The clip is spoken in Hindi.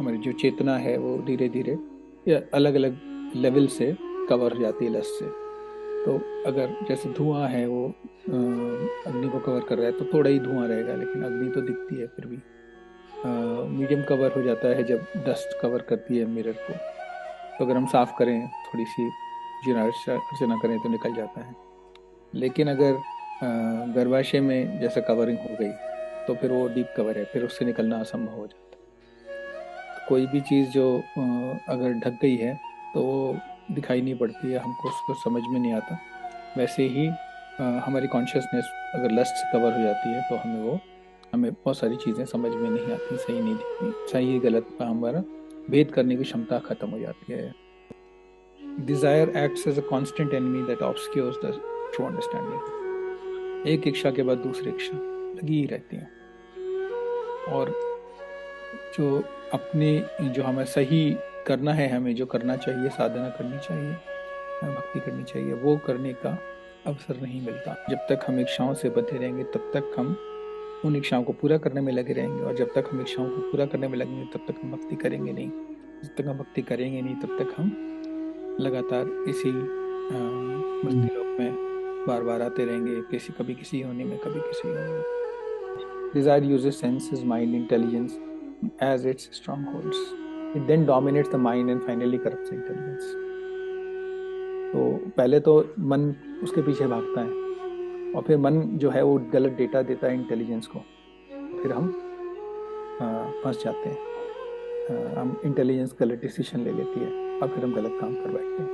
हमारी जो चेतना है वो धीरे धीरे या अलग अलग लेवल से कवर हो जाती है लस्ट से। तो अगर जैसे धुआं है वो अग्नि को कवर कर रहा है तो थोड़ा ही धुआं रहेगा, लेकिन अग्नि तो दिखती है फिर भी। मीडियम कवर हो जाता है जब डस्ट कवर करती है मिरर को। तो अगर हम साफ करें, थोड़ी सी अर्चना करें तो निकल जाता है। लेकिन अगर गर्भाशय में जैसे कवरिंग हो गई तो फिर वो डीप कवर है, फिर उससे निकलना असंभव हो जाता है। तो कोई भी चीज़ जो अगर ढक गई है तो वो दिखाई नहीं पड़ती है, हमको उसको समझ में नहीं आता। वैसे ही हमारी कॉन्शियसनेस अगर लस्ट से कवर हो जाती है तो हमें बहुत सारी चीज़ें समझ में नहीं आती, सही नहीं दिखती, सही गलत का हमारा भेद करने की क्षमता खत्म हो जाती है। Desire acts as a constant enemy that obscures the true understanding. एक इच्छा के बाद दूसरी इच्छा लगी ही रहती है, और जो अपनी जो हमें सही करना है, हमें जो करना चाहिए, साधना करनी चाहिए, भक्ति करनी चाहिए, वो करने का अवसर नहीं मिलता। जब तक हम इच्छाओं से बंधे रहेंगे तब तक हम उन इच्छाओं को पूरा करने में लगे रहेंगे, और जब तक हम इच्छाओं को पूरा करने में लगेंगे तब तक हम भक्ति करेंगे नहीं। जब तक हम भक्ति करेंगे नहीं तब तक हम लगातार इसी मस्ती लोक में बार बार आते रहेंगे, कभी किसी होने में, कभी किसी होने में। Desire uses senses, mind, intelligence as its strongholds. It then dominates the mind and finally corrupts the intelligence. तो पहले तो मन उसके पीछे भागता है, और फिर मन जो है वो गलत डेटा देता है इंटेलिजेंस को। फिर हम फंस जाते हैं, हम इंटेलिजेंस गलत डिसीजन ले लेती है और फिर हम गलत काम कर बैठते हैं।